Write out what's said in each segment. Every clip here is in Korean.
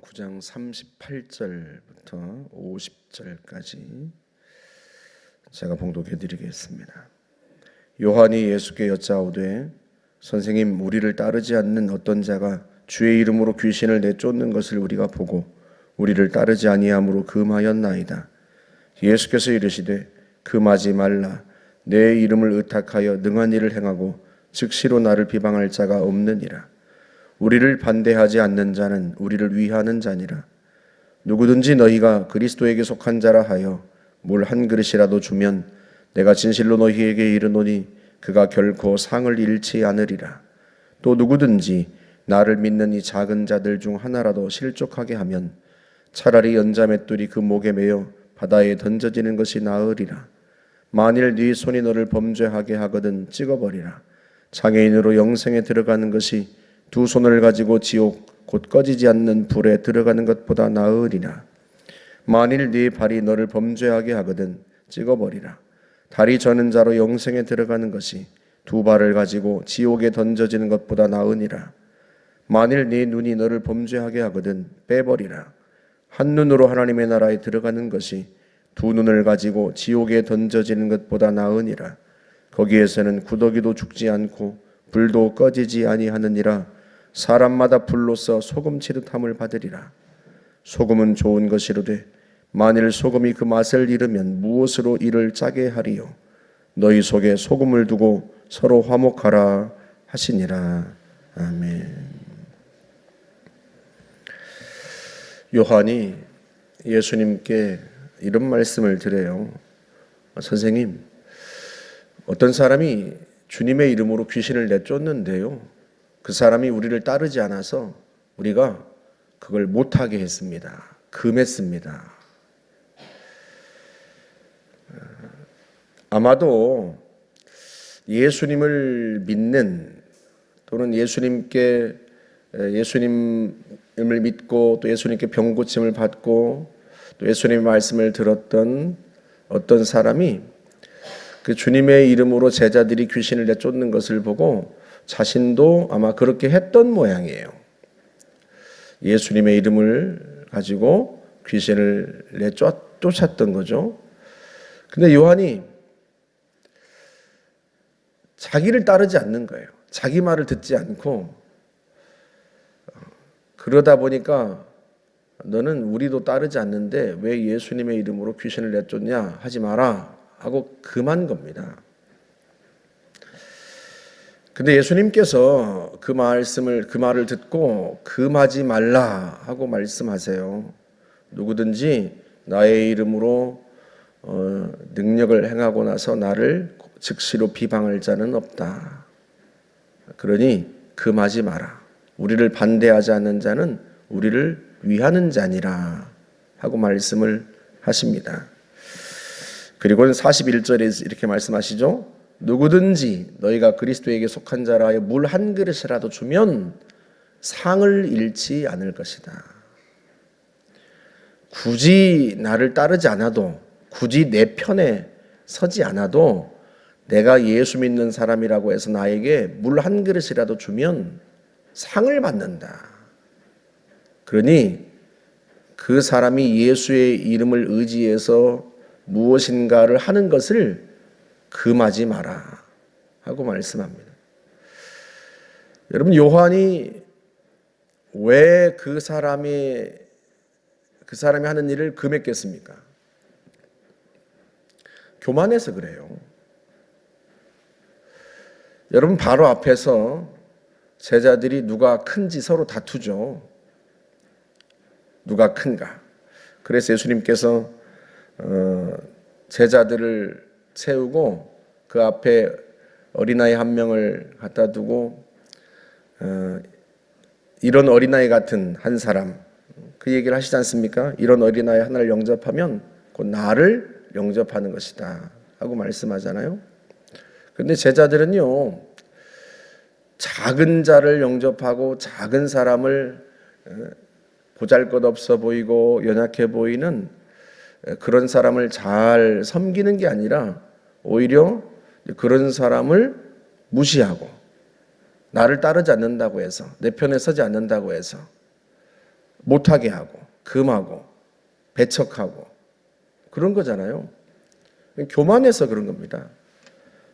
9장 38절부터 50절까지 제가 봉독해 드리겠습니다. 요한이 예수께 여짜오되 선생님, 우리를 따르지 않는 어떤 자가 주의 이름으로 귀신을 내쫓는 것을 우리가 보고 우리를 따르지 아니함으로 금하였나이다. 예수께서 이르시되 금하지 말라. 내 이름을 의탁하여 능한 일을 행하고 즉시로 나를 비방할 자가 없느니라. 우리를 반대하지 않는 자는 우리를 위하는 자니라. 누구든지 너희가 그리스도에게 속한 자라 하여 물 한 그릇이라도 주면 내가 진실로 너희에게 이르노니 그가 결코 상을 잃지 않으리라. 또 누구든지 나를 믿는 이 작은 자들 중 하나라도 실족하게 하면 차라리 연자맷돌이 그 목에 매여 바다에 던져지는 것이 나으리라. 만일 네 손이 너를 범죄하게 하거든 찍어버리라. 장애인으로 영생에 들어가는 것이 두 손을 가지고 지옥 곧 꺼지지 않는 불에 들어가는 것보다 나으리라. 만일 네 발이 너를 범죄하게 하거든 찍어버리라. 다리 저는 자로 영생에 들어가는 것이 두 발을 가지고 지옥에 던져지는 것보다 나으니라. 만일 네 눈이 너를 범죄하게 하거든 빼버리라. 한 눈으로 하나님의 나라에 들어가는 것이 두 눈을 가지고 지옥에 던져지는 것보다 나으니라. 거기에서는 구더기도 죽지 않고 불도 꺼지지 아니하느니라. 사람마다 불로써 소금 치듯함을 받으리라. 소금은 좋은 것이로되 만일 소금이 그 맛을 잃으면 무엇으로 이를 짜게 하리요. 너희 속에 소금을 두고 서로 화목하라 하시니라. 아멘. 요한이 예수님께 이런 말씀을 드려요. 선생님, 어떤 사람이 주님의 이름으로 귀신을 내쫓는데요, 그 사람이 우리를 따르지 않아서 우리가 그걸 못하게 했습니다. 금했습니다. 아마도 예수님을 믿는 또는 예수님을 믿고 또 예수님께 병고침을 받고 또 예수님의 말씀을 들었던 어떤 사람이 그 주님의 이름으로 제자들이 귀신을 내쫓는 것을 보고 자신도 아마 그렇게 했던 모양이에요. 예수님의 이름을 가지고 귀신을 내쫓았던 거죠. 근데 요한이 자기를 따르지 않는 거예요. 자기 말을 듣지 않고, 그러다 보니까 너는 우리도 따르지 않는데 왜 예수님의 이름으로 귀신을 내쫓냐, 하지 마라 하고 금한 겁니다. 근데 예수님께서 그 말을 듣고 금하지 말라 하고 말씀하세요. 누구든지 나의 이름으로 능력을 행하고 나서 나를 즉시로 비방할 자는 없다. 그러니 금하지 마라. 우리를 반대하지 않는 자는 우리를 위하는 자니라 하고 말씀을 하십니다. 그리고는 41절에 이렇게 말씀하시죠. 누구든지 너희가 그리스도에게 속한 자라 하여 물 한 그릇이라도 주면 상을 잃지 않을 것이다. 굳이 나를 따르지 않아도, 굳이 내 편에 서지 않아도 내가 예수 믿는 사람이라고 해서 나에게 물 한 그릇이라도 주면 상을 받는다. 그러니 그 사람이 예수의 이름을 의지해서 무엇인가를 하는 것을 금하지 마라 하고 말씀합니다. 여러분, 요한이 왜 그 사람이 하는 일을 금했겠습니까? 교만해서 그래요. 여러분, 바로 앞에서 제자들이 누가 큰지 서로 다투죠. 누가 큰가. 그래서 예수님께서 제자들을 세우고 그 앞에 어린아이 한 명을 갖다 두고 이런 어린아이 같은 한 사람, 그 얘기를 하시지 않습니까? 이런 어린아이 하나를 영접하면 곧 나를 영접하는 것이다 하고 말씀하잖아요. 그런데 제자들은요, 작은 자를 영접하고 작은 사람을 보잘것없어 보이고 연약해 보이는 그런 사람을 잘 섬기는 게 아니라 오히려 그런 사람을 무시하고 나를 따르지 않는다고 해서, 내 편에 서지 않는다고 해서 못하게 하고 금하고 배척하고 그런 거잖아요. 교만해서 그런 겁니다.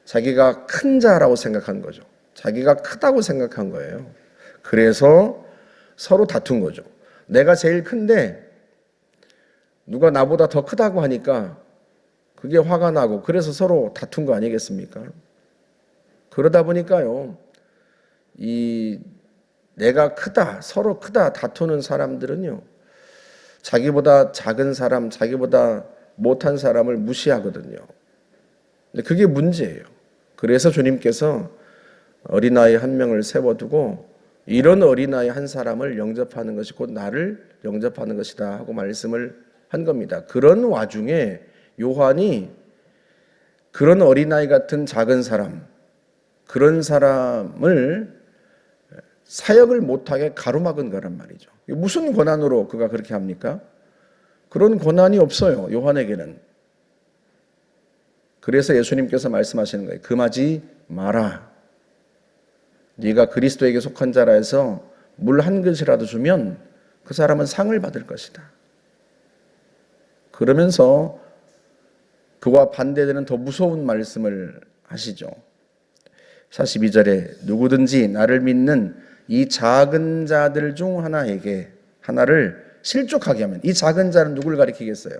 자기가 큰 자라고 생각한 거죠. 자기가 크다고 생각한 거예요. 그래서 서로 다툰 거죠. 내가 제일 큰데 누가 나보다 더 크다고 하니까 그게 화가 나고 그래서 서로 다툰 거 아니겠습니까? 그러다 보니까요. 내가 크다, 서로 크다 다투는 사람들은요. 자기보다 작은 사람, 자기보다 못한 사람을 무시하거든요. 근데 그게 문제예요. 그래서 주님께서 어린아이 한 명을 세워두고 이런 어린아이 한 사람을 영접하는 것이 곧 나를 영접하는 것이다 하고 말씀을 한 겁니다. 그런 와중에 요한이 그런 어린아이 같은 작은 사람, 그런 사람을 사역을 못하게 가로막은 거란 말이죠. 무슨 권한으로 그가 그렇게 합니까? 그런 권한이 없어요. 요한에게는. 그래서 예수님께서 말씀하시는 거예요. 금하지 마라. 네가 그리스도에게 속한 자라 해서 물 한 그릇이라도 주면 그 사람은 상을 받을 것이다. 그러면서 그와 반대되는 더 무서운 말씀을 하시죠. 42절에 누구든지 나를 믿는 이 작은 자들 중 하나를 실족하게 하면, 이 작은 자는 누구를 가리키겠어요?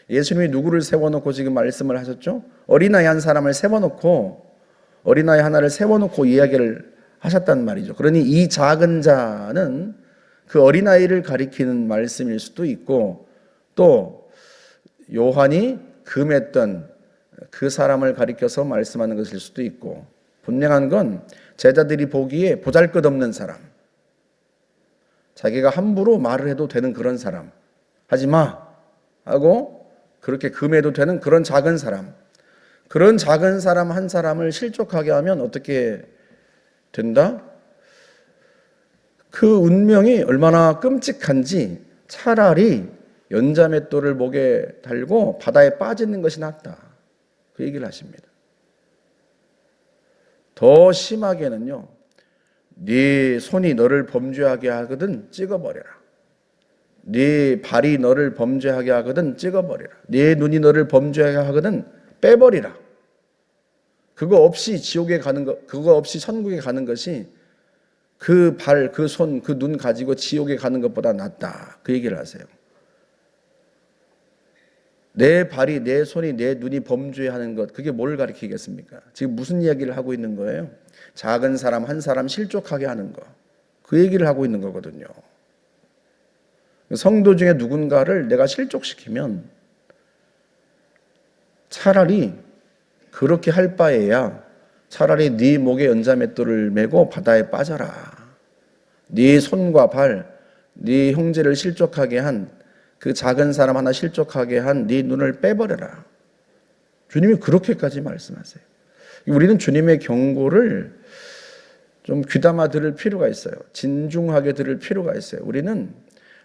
예수님이 누구를 세워놓고 지금 말씀을 하셨죠? 어린아이 한 사람을 세워놓고, 어린아이 하나를 세워놓고 이야기를 하셨단 말이죠. 그러니 이 작은 자는 그 어린아이를 가리키는 말씀일 수도 있고, 또 요한이 금했던 그 사람을 가리켜서 말씀하는 것일 수도 있고, 분명한 건 제자들이 보기에 보잘것없는 사람, 자기가 함부로 말을 해도 되는 그런 사람, 하지 마 하고 그렇게 금해도 되는 그런 작은 사람, 그런 작은 사람 한 사람을 실족하게 하면 어떻게 된다? 그 운명이 얼마나 끔찍한지 차라리 연자맷돌을 목에 달고 바다에 빠지는 것이 낫다. 그 얘기를 하십니다. 더 심하게는요, 네 손이 너를 범죄하게 하거든 찍어버려라. 네 발이 너를 범죄하게 하거든 찍어버리라. 네 눈이 너를 범죄하게 하거든 빼버리라. 그거 없이 지옥에 가는 것, 그거 없이 천국에 가는 것이 그 발, 그 손, 그 눈 가지고 지옥에 가는 것보다 낫다. 그 얘기를 하세요. 내 발이, 내 손이, 내 눈이 범죄하는 것, 그게 뭘 가리키겠습니까? 지금 무슨 이야기를 하고 있는 거예요? 작은 사람 한 사람 실족하게 하는 거, 그 얘기를 하고 있는 거거든요. 성도 중에 누군가를 내가 실족시키면 차라리 그렇게 할 바에야 차라리 네 목에 연자맷돌을 메고 바다에 빠져라. 네 손과 발, 네 형제를 실족하게 한 그 작은 사람 하나 실족하게 한 네 눈을 빼버려라. 주님이 그렇게까지 말씀하세요. 우리는 주님의 경고를 좀 귀담아 들을 필요가 있어요. 진중하게 들을 필요가 있어요. 우리는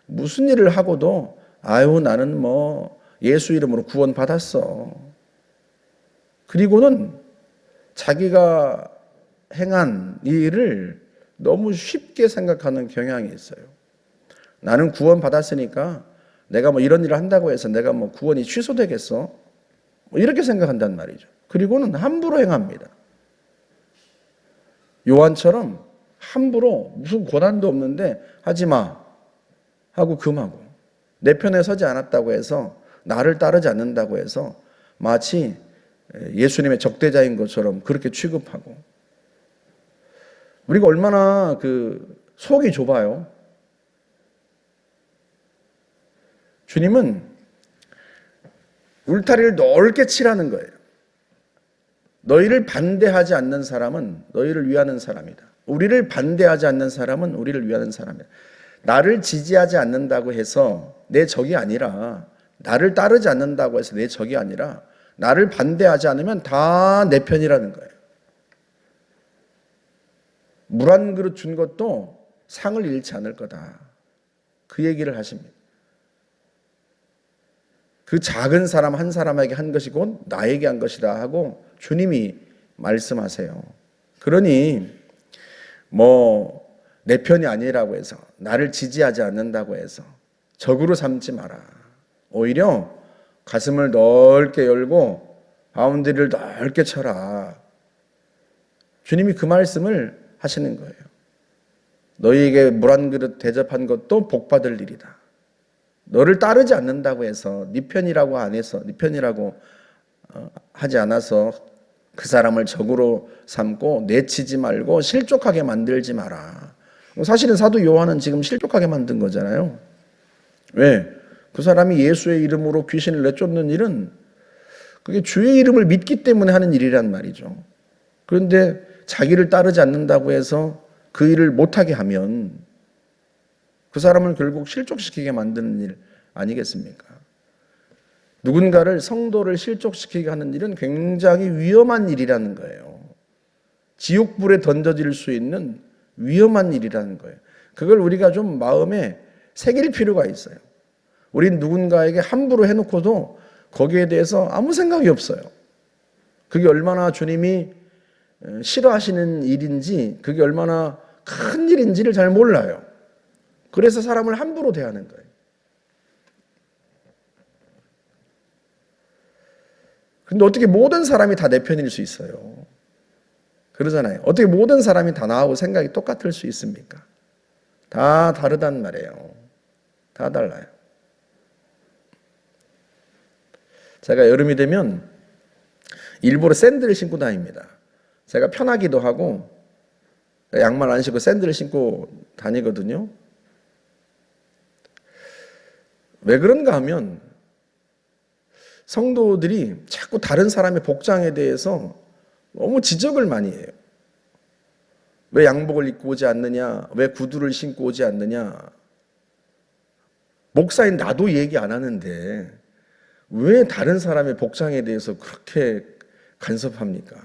무슨 일을 하고도 아유 나는 뭐 예수 이름으로 구원 받았어. 그리고는 자기가 행한 이 일을 너무 쉽게 생각하는 경향이 있어요. 나는 구원 받았으니까 내가 뭐 이런 일을 한다고 해서 내가 뭐 구원이 취소되겠어? 뭐 이렇게 생각한단 말이죠. 그리고는 함부로 행합니다. 요한처럼 함부로 무슨 권한도 없는데 하지 마 하고 금하고, 내 편에 서지 않았다고 해서, 나를 따르지 않는다고 해서 마치 예수님의 적대자인 것처럼 그렇게 취급하고. 우리가 얼마나 그 속이 좁아요. 주님은 울타리를 넓게 치라는 거예요. 너희를 반대하지 않는 사람은 너희를 위하는 사람이다. 우리를 반대하지 않는 사람은 우리를 위하는 사람이다. 나를 지지하지 않는다고 해서 내 적이 아니라, 나를 따르지 않는다고 해서 내 적이 아니라, 나를 반대하지 않으면 다 내 편이라는 거예요. 물 한 그릇 준 것도 상을 잃지 않을 거다. 그 얘기를 하십니다. 그 작은 사람 한 사람에게 한 것이 곧 나에게 한 것이다 하고 주님이 말씀하세요. 그러니 뭐 내 편이 아니라고 해서, 나를 지지하지 않는다고 해서 적으로 삼지 마라. 오히려 가슴을 넓게 열고 바운드리를 넓게 쳐라. 주님이 그 말씀을 하시는 거예요. 너희에게 물 한 그릇 대접한 것도 복 받을 일이다. 너를 따르지 않는다고 해서 네 편이라고 안 해서 네 편이라고 하지 않아서 그 사람을 적으로 삼고 내치지 말고 실족하게 만들지 마라. 사실은 사도 요한은 지금 실족하게 만든 거잖아요. 왜? 그 사람이 예수의 이름으로 귀신을 내쫓는 일은 그게 주의 이름을 믿기 때문에 하는 일이란 말이죠. 그런데 자기를 따르지 않는다고 해서 그 일을 못하게 하면 그 사람을 결국 실족시키게 만드는 일 아니겠습니까? 누군가를, 성도를 실족시키게 하는 일은 굉장히 위험한 일이라는 거예요. 지옥불에 던져질 수 있는 위험한 일이라는 거예요. 그걸 우리가 좀 마음에 새길 필요가 있어요. 우린 누군가에게 함부로 해놓고도 거기에 대해서 아무 생각이 없어요. 그게 얼마나 주님이 싫어하시는 일인지, 그게 얼마나 큰 일인지를 잘 몰라요. 그래서 사람을 함부로 대하는 거예요. 근데 어떻게 모든 사람이 다 내 편일 수 있어요? 그러잖아요. 어떻게 모든 사람이 다 나하고 생각이 똑같을 수 있습니까? 다 다르단 말이에요. 다 달라요. 제가 여름이 되면 일부러 샌들을 신고 다닙니다. 제가 편하기도 하고 양말 안 신고 샌들을 신고 다니거든요. 왜 그런가 하면 성도들이 자꾸 다른 사람의 복장에 대해서 너무 지적을 많이 해요. 왜 양복을 입고 오지 않느냐? 왜 구두를 신고 오지 않느냐? 목사인 나도 얘기 안 하는데 왜 다른 사람의 복장에 대해서 그렇게 간섭합니까?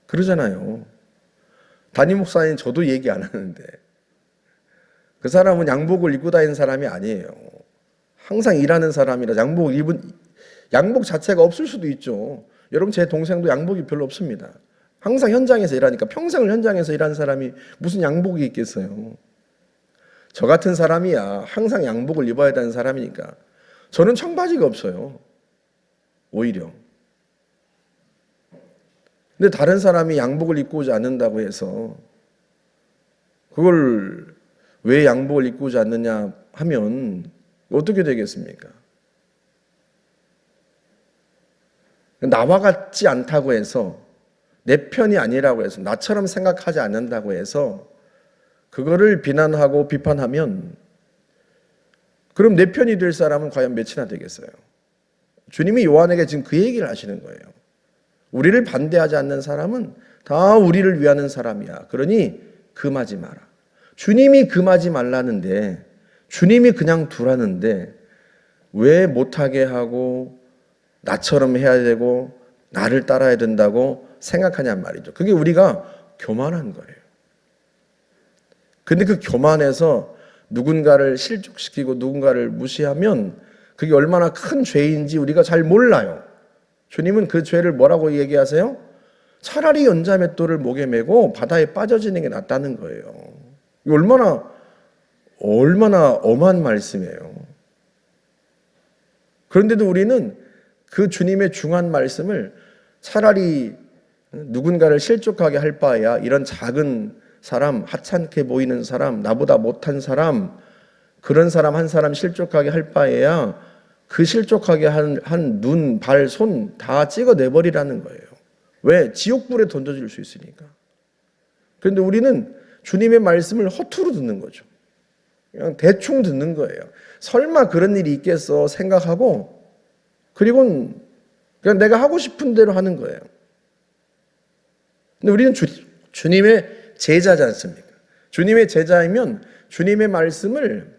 그러잖아요. 담임 목사인 저도 얘기 안 하는데 그 사람은 양복을 입고 다니는 사람이 아니에요. 항상 일하는 사람이라 양복 자체가 없을 수도 있죠. 여러분, 제 동생도 양복이 별로 없습니다. 항상 현장에서 일하니까, 평생을 현장에서 일하는 사람이 무슨 양복이 있겠어요. 저 같은 사람이야 항상 양복을 입어야 되는 사람이니까 저는 청바지가 없어요. 오히려. 근데 다른 사람이 양복을 입고 오지 않는다고 해서 그걸 왜 양복을 입고 오지 않느냐 하면 어떻게 되겠습니까? 나와 같지 않다고 해서, 내 편이 아니라고 해서, 나처럼 생각하지 않는다고 해서 그거를 비난하고 비판하면 그럼 내 편이 될 사람은 과연 몇이나 되겠어요? 주님이 요한에게 지금 그 얘기를 하시는 거예요. 우리를 반대하지 않는 사람은 다 우리를 위하는 사람이야. 그러니 금하지 마라. 주님이 금하지 말라는데, 주님이 그냥 두라는데 왜 못하게 하고 나처럼 해야 되고 나를 따라야 된다고 생각하냔 말이죠. 그게 우리가 교만한 거예요. 근데 그 교만에서 누군가를 실족시키고 누군가를 무시하면 그게 얼마나 큰 죄인지 우리가 잘 몰라요. 주님은 그 죄를 뭐라고 얘기하세요? 차라리 연자맷돌을 목에 메고 바다에 빠져지는 게 낫다는 거예요. 이거 얼마나 엄한 말씀이에요. 그런데도 우리는 그 주님의 중한 말씀을 차라리 누군가를 실족하게 할 바에야 이런 작은 사람, 하찮게 보이는 사람, 나보다 못한 사람, 그런 사람 한 사람 실족하게 할 바에야 그 실족하게 한 눈, 발, 손 다 찍어내버리라는 거예요. 왜? 지옥불에 던져질 수 있으니까. 그런데 우리는 주님의 말씀을 허투루 듣는 거죠. 그냥 대충 듣는 거예요. 설마 그런 일이 있겠어 생각하고, 그리고는 그냥 내가 하고 싶은 대로 하는 거예요. 근데 우리는 주님의 제자지 않습니까? 주님의 제자이면 주님의 말씀을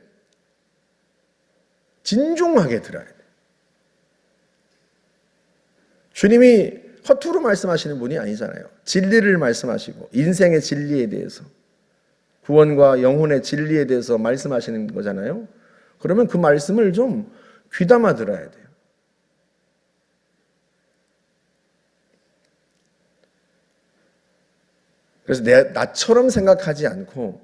진중하게 들어야 돼요. 주님이 허투루 말씀하시는 분이 아니잖아요. 진리를 말씀하시고 인생의 진리에 대해서, 구원과 영혼의 진리에 대해서 말씀하시는 거잖아요. 그러면 그 말씀을 좀 귀담아 들어야 돼요. 그래서 나처럼 생각하지 않고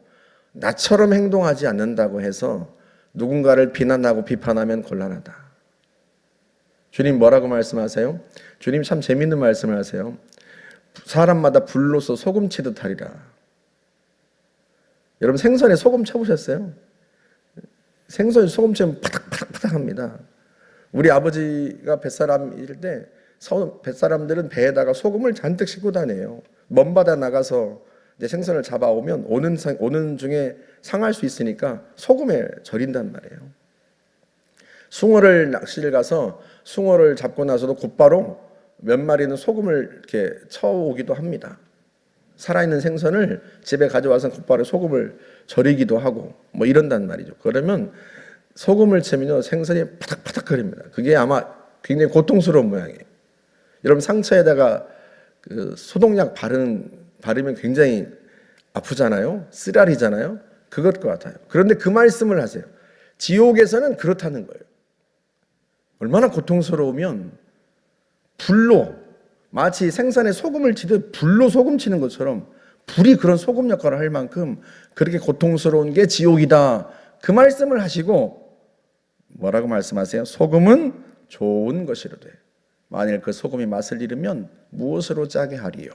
나처럼 행동하지 않는다고 해서 누군가를 비난하고 비판하면 곤란하다. 주님 뭐라고 말씀하세요? 주님 참 재밌는 말씀을 하세요. 사람마다 불로서 소금 치듯 하리라. 여러분 생선에 소금 쳐보셨어요? 생선에 소금 치면 파닥파닥파닥 합니다. 우리 아버지가 뱃사람일 때 뱃사람들은 배에다가 소금을 잔뜩 싣고 다녀요. 먼 바다 나가서 이제 생선을 잡아오면 오는 중에 상할 수 있으니까 소금에 절인단 말이에요. 숭어를 낚시를 가서 숭어를 잡고 나서도 곧바로 몇 마리는 소금을 이렇게 쳐오기도 합니다. 살아있는 생선을 집에 가져와서 곧바로 소금을 절이기도 하고 뭐 이런단 말이죠. 그러면 소금을 치면요 생선이 파닥파닥거립니다. 그게 아마 굉장히 고통스러운 모양이에요. 여러분 상처에다가 그 소독약 바르면 굉장히 아프잖아요. 쓰라리잖아요. 그것 같아요. 그런데 그 말씀을 하세요. 지옥에서는 그렇다는 거예요. 얼마나 고통스러우면 불로 마치 생선에 소금을 치듯 불로 소금 치는 것처럼 불이 그런 소금 역할을 할 만큼 그렇게 고통스러운 게 지옥이다. 그 말씀을 하시고 뭐라고 말씀하세요? 소금은 좋은 것이로되 만일 그 소금이 맛을 잃으면 무엇으로 짜게 하리요?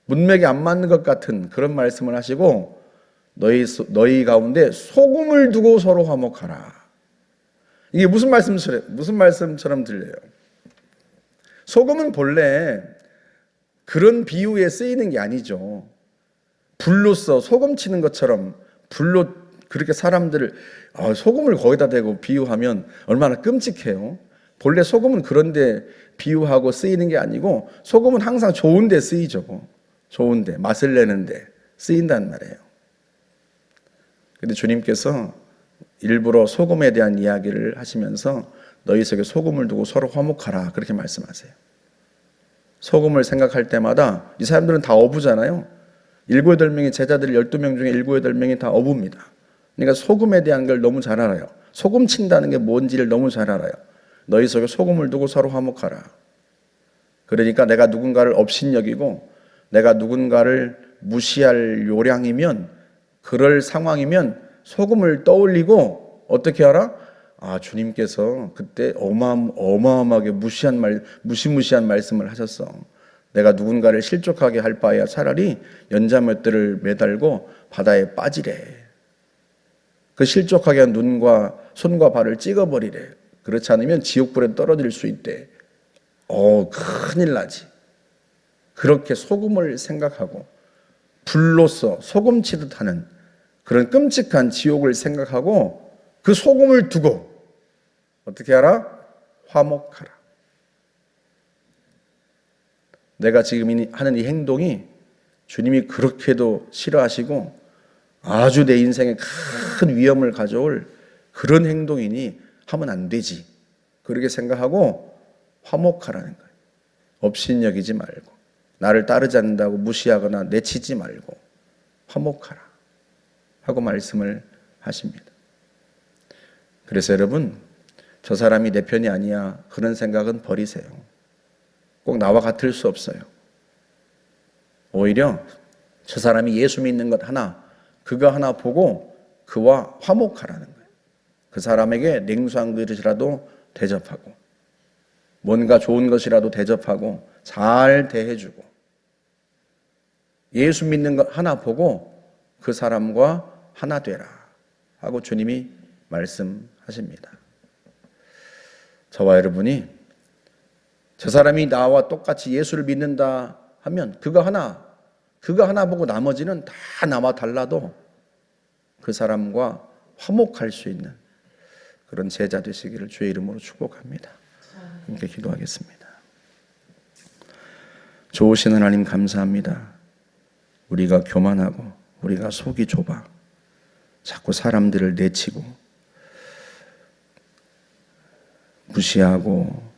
문맥에 안 맞는 것 같은 그런 말씀을 하시고 너희 가운데 소금을 두고 서로 화목하라. 이게 무슨 말씀처럼 들려요? 소금은 본래 그런 비유에 쓰이는 게 아니죠. 불로써 소금 치는 것처럼 불로 그렇게 사람들을 소금을 거기다 대고 비유하면 얼마나 끔찍해요. 본래 소금은 그런데 비유하고 쓰이는 게 아니고 소금은 항상 좋은 데 쓰이죠. 좋은 데, 맛을 내는데 쓰인단 말이에요. 그런데 주님께서 일부러 소금에 대한 이야기를 하시면서 너희 속에 소금을 두고 서로 화목하라 그렇게 말씀하세요. 소금을 생각할 때마다 이 사람들은 다 어부잖아요. 7, 8명의 제자들 12명 중에 7, 8명이 다 어부입니다. 그러니까 소금에 대한 걸 너무 잘 알아요. 소금 친다는 게 뭔지를 너무 잘 알아요. 너희 속에 소금을 두고 서로 화목하라. 그러니까 내가 누군가를 업신여기고 내가 누군가를 무시할 요량이면 그럴 상황이면 소금을 떠올리고 어떻게 하라? 주님께서 그때 어마어마하게 무시무시한 말씀을 하셨어. 내가 누군가를 실족하게 할 바에야 차라리 연자맷들을 매달고 바다에 빠지래. 그 실족하게 한 눈과 손과 발을 찍어버리래. 그렇지 않으면 지옥불에 떨어질 수 있대. 큰일 나지. 그렇게 소금을 생각하고 불로써 소금치듯 하는 그런 끔찍한 지옥을 생각하고 그 소금을 두고 어떻게 하라? 화목하라. 내가 지금 하는 이 행동이 주님이 그렇게도 싫어하시고 아주 내 인생에 큰 위험을 가져올 그런 행동이니 하면 안 되지. 그렇게 생각하고 화목하라는 거예요. 업신여기지 말고 나를 따르지 않는다고 무시하거나 내치지 말고 화목하라 하고 말씀을 하십니다. 그래서 여러분 저 사람이 내 편이 아니야 그런 생각은 버리세요. 꼭 나와 같을 수 없어요. 오히려 저 사람이 예수 믿는 것 하나 그거 하나 보고 그와 화목하라는 거예요. 그 사람에게 냉수한 그릇이라도 대접하고 뭔가 좋은 것이라도 대접하고 잘 대해주고 예수 믿는 것 하나 보고 그 사람과 하나 되라 하고 주님이 말씀하십니다. 저와 여러분이 저 사람이 나와 똑같이 예수를 믿는다 하면 그거 하나 보고 나머지는 다 나와 달라도 그 사람과 화목할 수 있는 그런 제자 되시기를 주의 이름으로 축복합니다. 함께 기도하겠습니다. 좋으신 하나님 감사합니다. 우리가 교만하고 우리가 속이 좁아 자꾸 사람들을 내치고 무시하고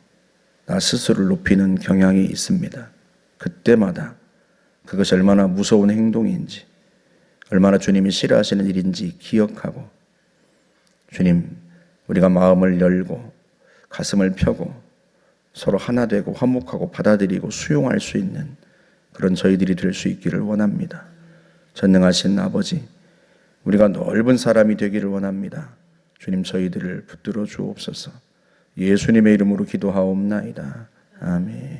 나 스스로를 높이는 경향이 있습니다. 그때마다 그것이 얼마나 무서운 행동인지 얼마나 주님이 싫어하시는 일인지 기억하고 주님 우리가 마음을 열고 가슴을 펴고 서로 하나 되고 화목하고 받아들이고 수용할 수 있는 그런 저희들이 될 수 있기를 원합니다. 전능하신 아버지, 우리가 넓은 사람이 되기를 원합니다. 주님, 저희들을 붙들어 주옵소서. 예수님의 이름으로 기도하옵나이다. 아멘.